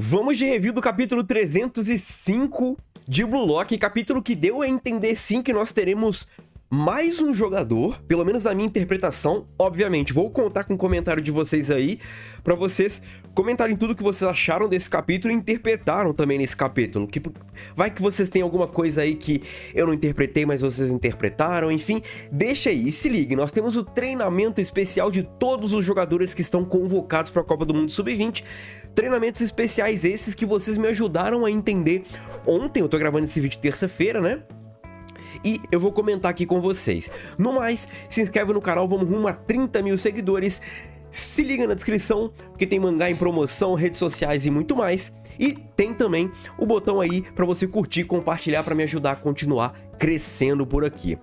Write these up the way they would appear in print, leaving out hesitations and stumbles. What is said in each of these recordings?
Vamos de review do capítulo 305 de Blue Lock, capítulo que deu a entender sim que nós teremos mais um jogador, pelo menos na minha interpretação. Obviamente, vou contar com o comentário de vocês aí, pra vocês comentarem tudo que vocês acharam desse capítulo e interpretaram também nesse capítulo. Vai que vocês têm alguma coisa aí que eu não interpretei, mas vocês interpretaram, enfim, deixa aí. E se ligue, nós temos o treinamento especial de todos os jogadores que estão convocados para a Copa do Mundo Sub-20. Treinamentos especiais esses que vocês me ajudaram a entender ontem. Eu tô gravando esse vídeo terça-feira, né? E eu vou comentar aqui com vocês. No mais, se inscreve no canal, vamos rumo a 30 mil seguidores. Se liga na descrição, porque tem mangá em promoção, redes sociais e muito mais. E tem também o botão aí para você curtir, compartilhar, para me ajudar a continuar crescendo por aqui.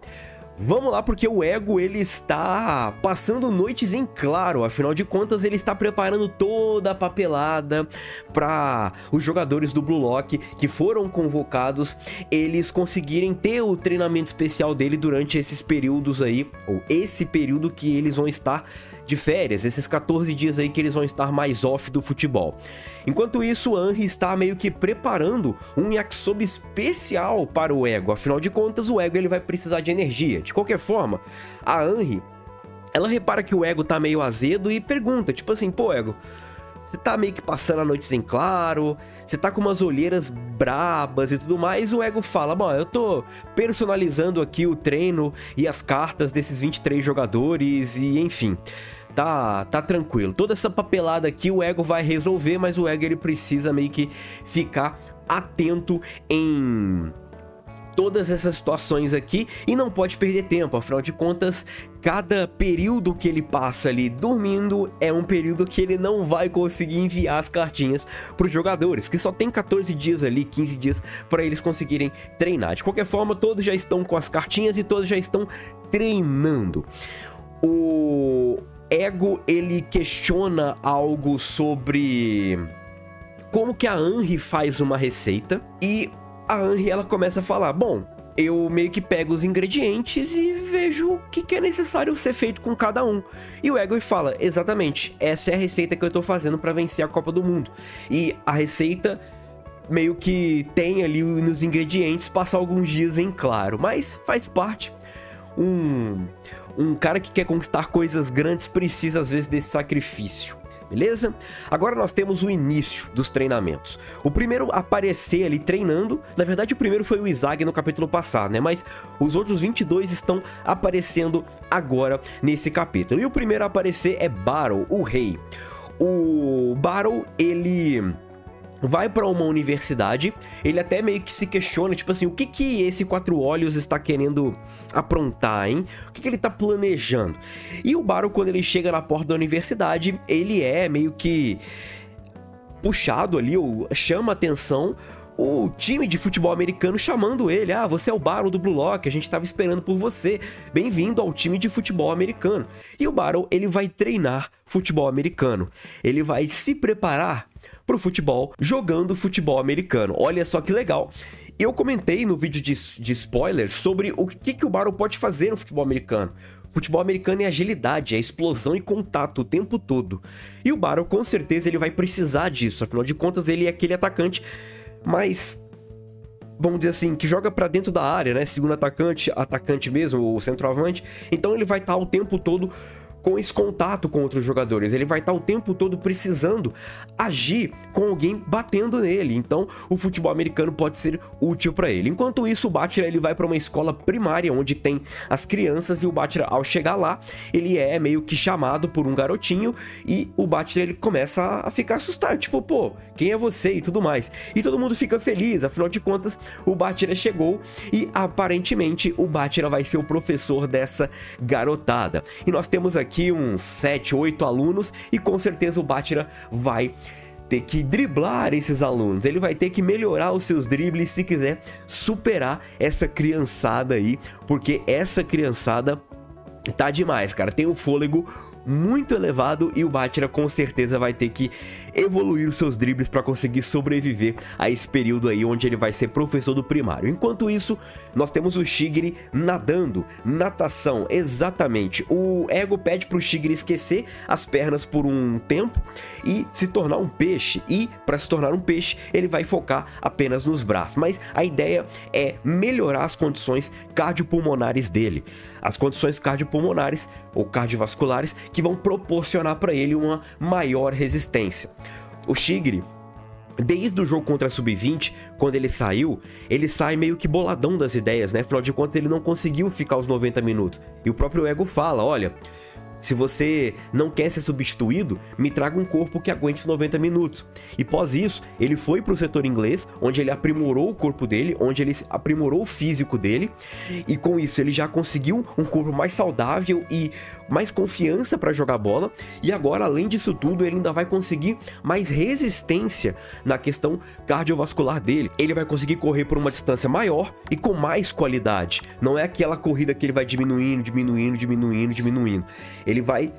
Vamos lá, porque o Ego, ele está passando noites em claro, afinal de contas ele está preparando toda a papelada para os jogadores do Blue Lock que foram convocados, eles conseguirem ter o treinamento especial dele durante esses períodos aí, ou esse período que eles vão estar de férias, esses 14 dias aí que eles vão estar mais off do futebol. Enquanto isso, o Anri está meio que preparando um yakisoba especial para o Ego, afinal de contas o Ego ele vai precisar de energia. De qualquer forma, a Anri, ela repara que o Ego tá meio azedo e pergunta, tipo assim, pô Ego, você tá meio que passando a noite em claro, você tá com umas olheiras brabas e tudo mais. O Ego fala, bom, eu tô personalizando aqui o treino e as cartas desses 23 jogadores e enfim, tá tranquilo. Toda essa papelada aqui o Ego vai resolver, mas o Ego ele precisa meio que ficar atento em todas essas situações aqui e não pode perder tempo, afinal de contas, cada período que ele passa ali dormindo é um período que ele não vai conseguir enviar as cartinhas para os jogadores, que só tem 14 dias ali, 15 dias para eles conseguirem treinar. De qualquer forma, todos já estão com as cartinhas e todos já estão treinando. O Ego, ele questiona algo sobre como que a Anri faz uma receita e a Anri, ela começa a falar, bom, eu meio que pego os ingredientes e vejo o que é necessário ser feito com cada um. E o Ego fala, exatamente, essa é a receita que eu tô fazendo para vencer a Copa do Mundo. E a receita meio que tem ali nos ingredientes, passa alguns dias em claro, mas faz parte. Um cara que quer conquistar coisas grandes precisa às vezes desse sacrifício. Beleza? Agora nós temos o início dos treinamentos. O primeiro a aparecer ali treinando, na verdade o primeiro foi o Izag no capítulo passado, né? Mas os outros 22 estão aparecendo agora nesse capítulo. E o primeiro a aparecer é Barrow, o rei. O Barrow, ele vai para uma universidade, ele até meio que se questiona, tipo assim, o que esse Quatro Olhos está querendo aprontar, hein? O que ele tá planejando? E o Barrow, quando ele chega na porta da universidade, ele é meio que puxado ali, ou chama atenção o time de futebol americano chamando ele. Ah, você é o Barrow do Blue Lock, a gente tava esperando por você, bem-vindo ao time de futebol americano. E o Barrow, ele vai treinar futebol americano, ele vai se preparar pro futebol jogando futebol americano. Olha só que legal. Eu comentei no vídeo de spoilers sobre o que o Barrow pode fazer no futebol americano. Futebol americano é agilidade, é explosão e contato o tempo todo. E o Barrow, com certeza, ele vai precisar disso. Afinal de contas, ele é aquele atacante mais, vamos dizer assim, que joga pra dentro da área, né? Segundo atacante mesmo, o centroavante. Então ele vai estar o tempo todo com esse contato com outros jogadores, ele vai estar o tempo todo precisando agir com alguém batendo nele, então o futebol americano pode ser útil para ele. Enquanto isso, o Bátira, ele vai para uma escola primária onde tem as crianças e o Bátira, ao chegar lá, ele é meio que chamado por um garotinho e o Bátira, ele começa a ficar assustado, tipo, pô, quem é você e tudo mais. E todo mundo fica feliz, afinal de contas, o Bátira chegou e aparentemente o Bátira vai ser o professor dessa garotada. E nós temos aqui uns 7, 8 alunos e com certeza o Bátira vai ter que driblar esses alunos, ele vai ter que melhorar os seus dribles se quiser superar essa criançada aí, porque essa criançada Tá demais, cara. Tem um fôlego muito elevado e o Bátira com certeza vai ter que evoluir os seus dribles para conseguir sobreviver a esse período aí onde ele vai ser professor do primário. Enquanto isso, nós temos o Shigiri nadando, natação, exatamente. O Ego pede pro Shigiri esquecer as pernas por um tempo e se tornar um peixe. E para se tornar um peixe, ele vai focar apenas nos braços. Mas a ideia é melhorar as condições cardiopulmonares dele. As condições cardiopulmonares ou cardiovasculares que vão proporcionar para ele uma maior resistência. O Shigiri, desde o jogo contra a Sub-20, quando ele sai meio que boladão das ideias, né? Afinal de contas, ele não conseguiu ficar os 90 minutos. E o próprio Ego fala, olha, se você não quer ser substituído, me traga um corpo que aguente os 90 minutos. E pós isso, ele foi para o setor inglês, onde ele aprimorou o corpo dele, onde ele aprimorou o físico dele. E com isso, ele já conseguiu um corpo mais saudável e mais confiança para jogar bola. E agora, além disso tudo, ele ainda vai conseguir mais resistência na questão cardiovascular dele. Ele vai conseguir correr por uma distância maior e com mais qualidade. Não é aquela corrida que ele vai diminuindo. Ele vai,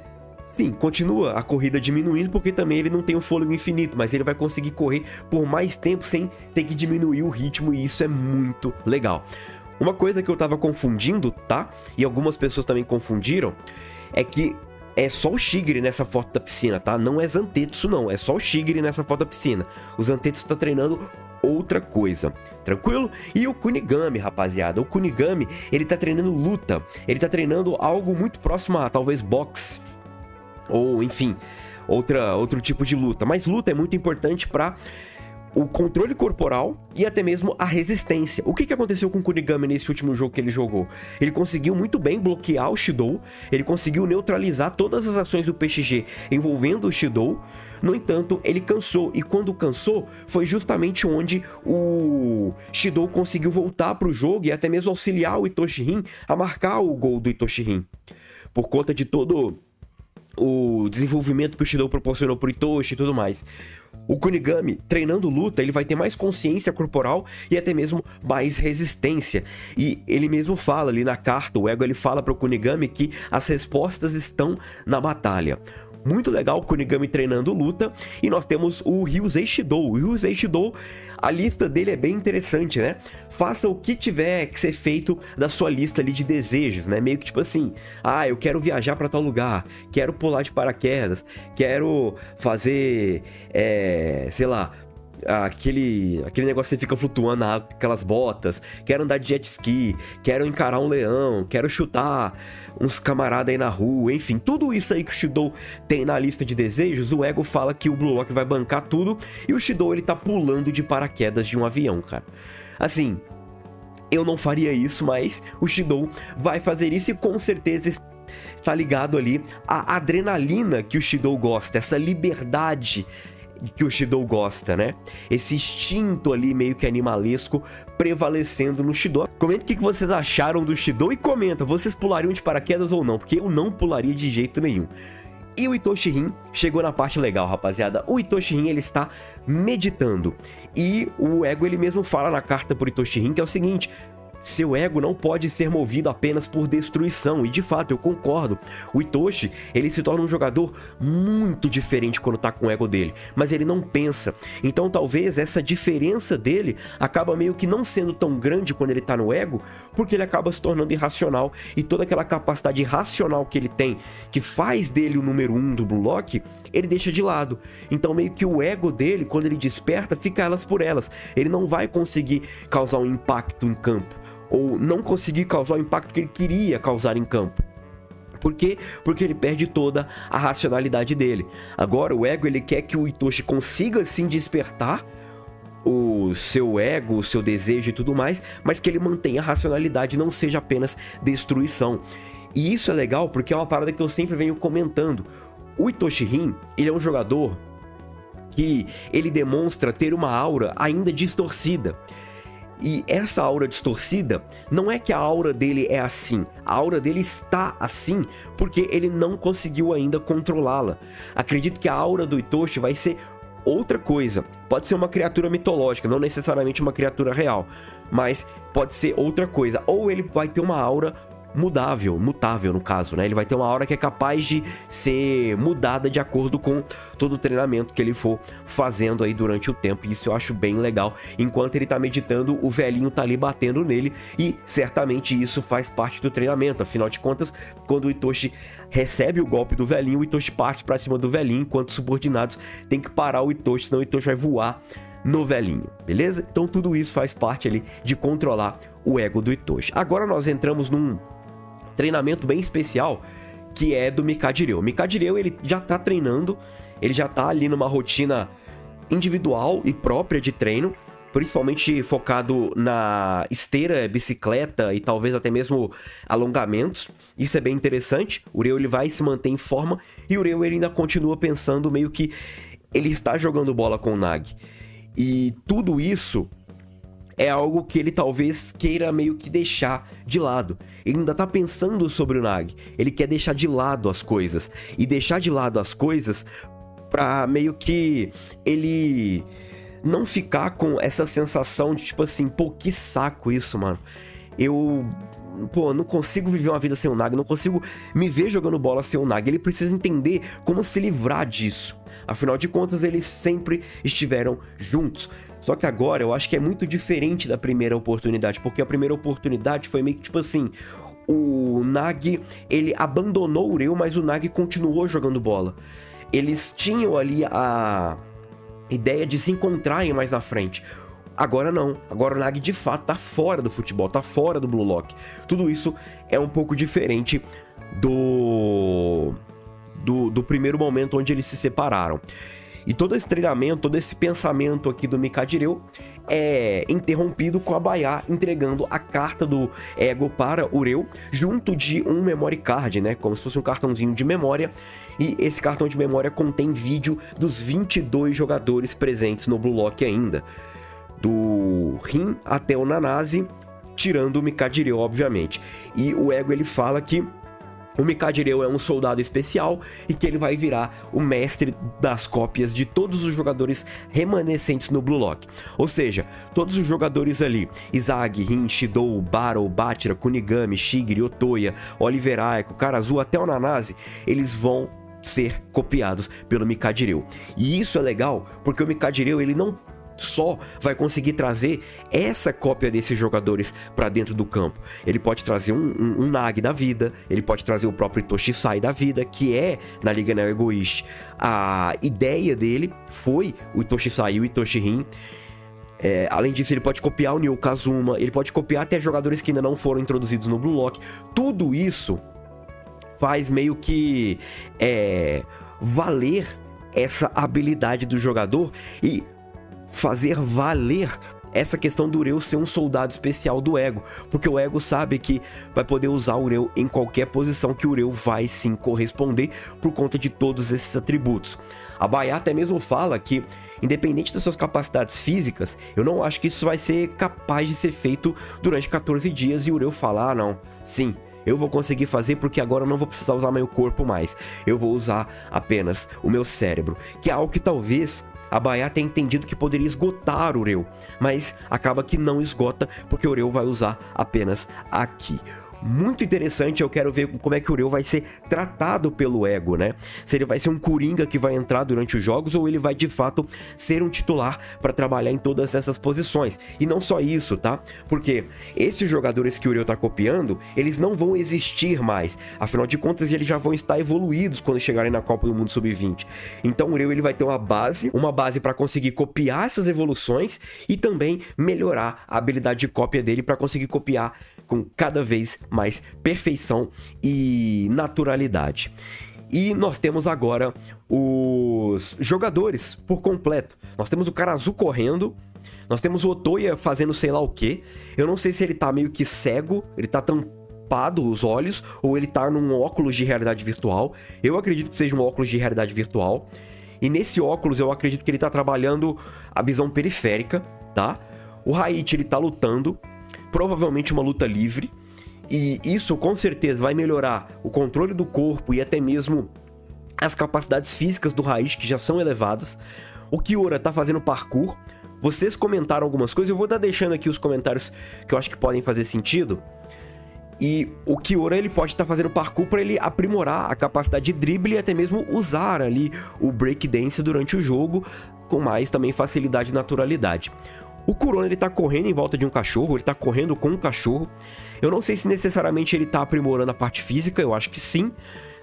sim, continua a corrida diminuindo porque também ele não tem um fôlego infinito, mas ele vai conseguir correr por mais tempo sem ter que diminuir o ritmo e isso é muito legal. Uma coisa que eu tava confundindo, tá? E algumas pessoas também confundiram, é que é só o Shigiri nessa foto da piscina, tá? Não é Zantetsu não, é só o Shigiri nessa foto da piscina. O Zantetsu tá treinando outra coisa, tranquilo? E o Kunigami, rapaziada, o Kunigami, ele tá treinando luta, ele tá treinando algo muito próximo a talvez boxe, ou enfim, outro tipo de luta. Mas luta é muito importante para o controle corporal e até mesmo a resistência. O que aconteceu com o Kunigami nesse último jogo que ele jogou? Ele conseguiu muito bem bloquear o Shidou, ele conseguiu neutralizar todas as ações do PXG envolvendo o Shidou. No entanto, ele cansou, e quando cansou, foi justamente onde o Shidou conseguiu voltar para o jogo e até mesmo auxiliar o Itoshi-rin a marcar o gol do Itoshi-rin. Por conta de todo o desenvolvimento que o Shidou proporcionou pro Itoshi e tudo mais. O Kunigami, treinando luta, ele vai ter mais consciência corporal e até mesmo mais resistência. E ele mesmo fala ali na carta, o Ego ele fala pro Kunigami que as respostas estão na batalha. Muito legal o Kunigami treinando luta. E nós temos o Ryusei Shidou. O Ryusei Shidou, a lista dele é bem interessante, né? Faça o que tiver que ser feito da sua lista ali de desejos, né? Meio que tipo assim, ah, eu quero viajar para tal lugar, quero pular de paraquedas, quero fazer, sei lá, aquele negócio que você fica flutuando na água, aquelas botas, quero andar de jet ski, quero encarar um leão, quero chutar uns camaradas aí na rua, enfim, tudo isso aí que o Shidou tem na lista de desejos, o Ego fala que o Blue Lock vai bancar tudo e o Shidou ele tá pulando de paraquedas de um avião, cara. Assim, eu não faria isso, mas o Shidou vai fazer isso e com certeza está ligado ali à adrenalina que o Shidou gosta, essa liberdade que o Shidou gosta, né? Esse instinto ali meio que animalesco prevalecendo no Shidou. Comenta o que vocês acharam do Shidou e comenta, vocês pulariam de paraquedas ou não? Porque eu não pularia de jeito nenhum. E o Itoshi-rin chegou na parte legal, rapaziada. O Itoshi-rin, ele está meditando. E o Ego, ele mesmo fala na carta pro Itoshi-rin que é o seguinte: seu ego não pode ser movido apenas por destruição, e de fato eu concordo. O Itoshi, ele se torna um jogador muito diferente quando tá com o ego dele, mas ele não pensa. Então talvez essa diferença dele acaba meio que não sendo tão grande quando ele tá no ego, porque ele acaba se tornando irracional, e toda aquela capacidade racional que ele tem, que faz dele o número 1 do Blue Lock, ele deixa de lado. Então meio que o ego dele, quando ele desperta, fica elas por elas. Ele não vai conseguir causar um impacto em campo, ou não conseguir causar o impacto que ele queria causar em campo. Por quê? Porque ele perde toda a racionalidade dele. Agora o ego, ele quer que o Itoshi consiga sim despertar o seu ego, o seu desejo e tudo mais, mas que ele mantenha a racionalidade, não seja apenas destruição. E isso é legal porque é uma parada que eu sempre venho comentando. O Itoshi-rin, ele é um jogador que ele demonstra ter uma aura ainda distorcida. E essa aura distorcida, não é que a aura dele é assim, a aura dele está assim porque ele não conseguiu ainda controlá-la. Acredito que a aura do Itoshi vai ser outra coisa. Pode ser uma criatura mitológica, não necessariamente uma criatura real, mas pode ser outra coisa. Ou ele vai ter uma aura mutável no caso, né? Ele vai ter uma aura que é capaz de ser mudada de acordo com todo o treinamento que ele for fazendo aí durante o tempo. E isso eu acho bem legal. Enquanto ele tá meditando, o velhinho tá ali batendo nele e certamente isso faz parte do treinamento. Afinal de contas, quando o Itoshi recebe o golpe do velhinho, o Itoshi parte pra cima do velhinho, enquanto os subordinados tem que parar o Itoshi, senão o Itoshi vai voar no velhinho, beleza? Então tudo isso faz parte ali de controlar o ego do Itoshi. Agora nós entramos num treinamento bem especial, que é do Mikajiryu. O Mikajiryu, ele já tá treinando, ele já tá ali numa rotina individual e própria de treino, principalmente focado na esteira, bicicleta e talvez até mesmo alongamentos. Isso é bem interessante. O Ryo, ele vai se manter em forma e o Ryo, ele ainda continua pensando meio que ele está jogando bola com o Nagi. E tudo isso é algo que ele talvez queira meio que deixar de lado. Ele ainda tá pensando sobre o Nagi. Ele quer deixar de lado as coisas. E deixar de lado as coisas pra meio que ele não ficar com essa sensação de tipo assim, pô, que saco isso, mano. Pô, não consigo viver uma vida sem o Nagi, não consigo me ver jogando bola sem o Nagi. Ele precisa entender como se livrar disso. Afinal de contas, eles sempre estiveram juntos. Só que agora eu acho que é muito diferente da primeira oportunidade, porque a primeira oportunidade foi meio que tipo assim, o Nagi, ele abandonou o Ryo, mas o Nagi continuou jogando bola. Eles tinham ali a ideia de se encontrarem mais na frente. Agora não, agora o Nagi de fato tá fora do futebol, tá fora do Blue Lock. Tudo isso é um pouco diferente do primeiro momento onde eles se separaram. E todo esse treinamento, todo esse pensamento aqui do Mikajiryu é interrompido com a Baya entregando a carta do ego para o Ryo, junto de um memory card, né? Como se fosse um cartãozinho de memória. E esse cartão de memória contém vídeo dos 22 jogadores presentes no Blue Lock ainda. Do Rin até o Nanase, tirando o Mikajiryu, obviamente. E o ego, ele fala que o Mikajiryu é um soldado especial e que ele vai virar o mestre das cópias de todos os jogadores remanescentes no Blue Lock. Ou seja, todos os jogadores ali, Izagi, Rin, Shidou, Barou, Bachira, Kunigami, Shigiri, Otoya, Oliver Aiko, Karazu, até o Nanase, eles vão ser copiados pelo Mikajiryu. E isso é legal porque o Mikajiryu, ele não só vai conseguir trazer essa cópia desses jogadores para dentro do campo. Ele pode trazer um Nagi da vida, ele pode trazer o próprio Itoshi Sai da vida, que é na Liga Neo Egoist. A ideia dele foi o Itoshi Sai e o Itoshi Rin. Além disso, ele pode copiar o Neo Kazuma, ele pode copiar até jogadores que ainda não foram introduzidos no Blue Lock. Tudo isso faz meio que valer essa habilidade do jogador e fazer valer essa questão do Ryo ser um soldado especial do ego, porque o ego sabe que vai poder usar o Ryo em qualquer posição, que o Ryo vai sim corresponder por conta de todos esses atributos. A Baya até mesmo fala que, independente das suas capacidades físicas, eu não acho que isso vai ser capaz de ser feito durante 14 dias, e o Ryo fala, não, sim, eu vou conseguir fazer porque agora eu não vou precisar usar meu corpo mais, eu vou usar apenas o meu cérebro, que é algo que talvez a Baya tem entendido que poderia esgotar o Ryo, mas acaba que não esgota, porque o Ryo vai usar apenas aqui. Muito interessante, eu quero ver como é que o Ryo vai ser tratado pelo ego, né? Se ele vai ser um coringa que vai entrar durante os jogos ou ele vai de fato ser um titular para trabalhar em todas essas posições. E não só isso, tá? Porque esses jogadores que o Ryo tá copiando, eles não vão existir mais. Afinal de contas, eles já vão estar evoluídos quando chegarem na Copa do Mundo Sub-20. Então o Ryo, ele vai ter uma base para conseguir copiar essas evoluções e também melhorar a habilidade de cópia dele para conseguir copiar com cada vez mais perfeição e naturalidade. E nós temos agora os jogadores por completo. Nós temos o Karazu correndo, nós temos o Otoya fazendo sei lá o que. Eu não sei se ele tá meio que cego, ele tá tampado os olhos, ou ele tá num óculos de realidade virtual. Eu acredito que seja um óculos de realidade virtual. E nesse óculos eu acredito que ele tá trabalhando a visão periférica, tá? O Haichi, ele tá lutando, provavelmente uma luta livre. E isso com certeza vai melhorar o controle do corpo e até mesmo as capacidades físicas do Haichi, que já são elevadas. O Kiora tá fazendo parkour. Vocês comentaram algumas coisas, eu vou estar deixando aqui os comentários que eu acho que podem fazer sentido. E o Kiora, ele pode estar fazendo parkour para ele aprimorar a capacidade de drible e até mesmo usar ali o breakdance durante o jogo com mais também facilidade e naturalidade. O Kurona, ele tá correndo em volta de um cachorro, ele tá correndo com um cachorro. Eu não sei se necessariamente ele tá aprimorando a parte física, eu acho que sim.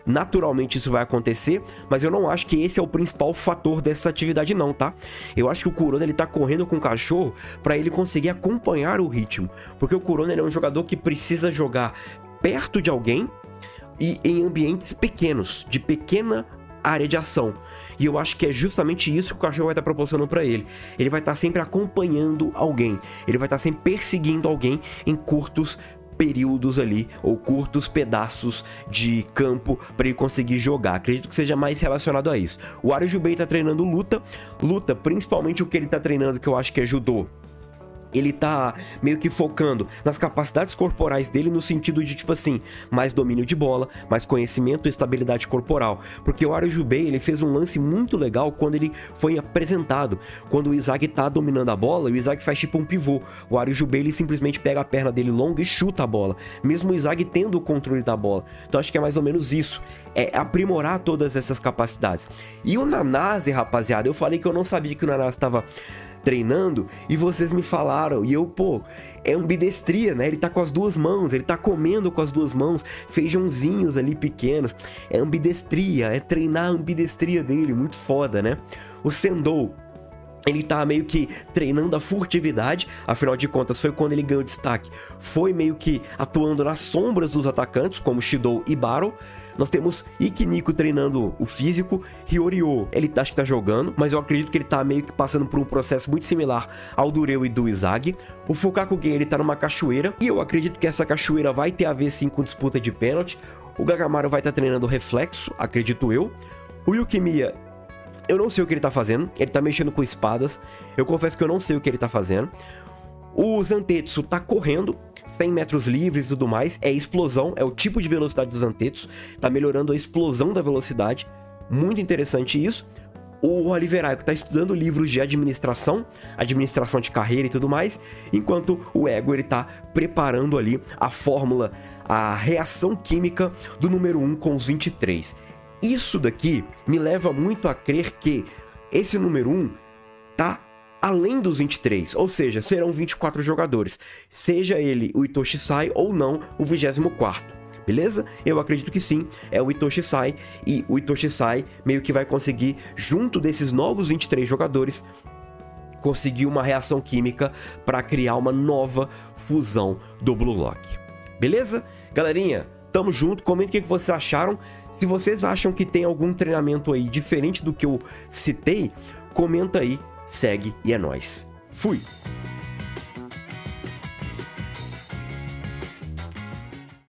Naturalmente isso vai acontecer, mas eu não acho que esse é o principal fator dessa atividade não, tá? Eu acho que o Kurona, ele tá correndo com o cachorro para ele conseguir acompanhar o ritmo. Porque o Kurona, ele é um jogador que precisa jogar perto de alguém e em ambientes pequenos, de pequena área de ação. E eu acho que é justamente isso que o cachorro vai estar proporcionando para ele. Ele vai estar sempre acompanhando alguém. Ele vai estar sempre perseguindo alguém em curtos períodos ali, ou curtos pedaços de campo para ele conseguir jogar. Acredito que seja mais relacionado a isso. O Arujubei tá treinando luta, principalmente o que ele tá treinando, que eu acho que é judô. Ele tá meio que focando nas capacidades corporais dele no sentido de, tipo assim, mais domínio de bola, mais conhecimento e estabilidade corporal. Porque o Arujubei, ele fez um lance muito legal quando ele foi apresentado. Quando o Izagi tá dominando a bola, o Izagi faz tipo um pivô. O Arujubei, ele simplesmente pega a perna dele longa e chuta a bola, mesmo o Izagi tendo o controle da bola. Então acho que é mais ou menos isso, é aprimorar todas essas capacidades. E o Nanase, rapaziada, eu falei que eu não sabia que o Nanase estava treinando e vocês me falaram, e eu, pô, é ambidestria, né? Ele tá com as duas mãos, ele tá comendo com as duas mãos, feijãozinhos ali pequenos, é ambidestria, é treinar a ambidestria dele, muito foda, né? O Sendou, ele tá meio que treinando a furtividade, afinal de contas foi quando ele ganhou destaque, foi meio que atuando nas sombras dos atacantes, como Shidou e Baro. Nós temos Ikiniko treinando o físico, Hyoryu, ele acho que tá jogando, mas eu acredito que ele tá meio que passando por um processo muito similar ao do Reu e do Izagi. O Fukakugen, ele tá numa cachoeira, e eu acredito que essa cachoeira vai ter a ver sim com disputa de pênalti. O Gagamaru vai estar treinando reflexo, acredito eu. O Yukimiya, eu não sei o que ele tá fazendo, ele tá mexendo com espadas, eu confesso que eu não sei o que ele tá fazendo. O Zantetsu tá correndo 100 metros livres e tudo mais, é explosão, é o tipo de velocidade do Zantetsu, tá melhorando a explosão da velocidade, muito interessante isso. O Oliveraico tá estudando livros de administração de carreira e tudo mais, enquanto o Ego, ele tá preparando ali a fórmula, a reação química do número 1 com os 23. Isso daqui me leva muito a crer que esse número 1 tá além dos 23, ou seja, serão 24 jogadores, seja ele o Itoshi Sai ou não o 24º, beleza? Eu acredito que sim, é o Itoshi Sai, e o Itoshi Sai meio que vai conseguir, junto desses novos 23 jogadores, conseguir uma reação química para criar uma nova fusão do Blue Lock, beleza? Galerinha, tamo junto, comenta o que vocês acharam. Se vocês acham que tem algum treinamento aí diferente do que eu citei, comenta aí, segue e é nóis. Fui!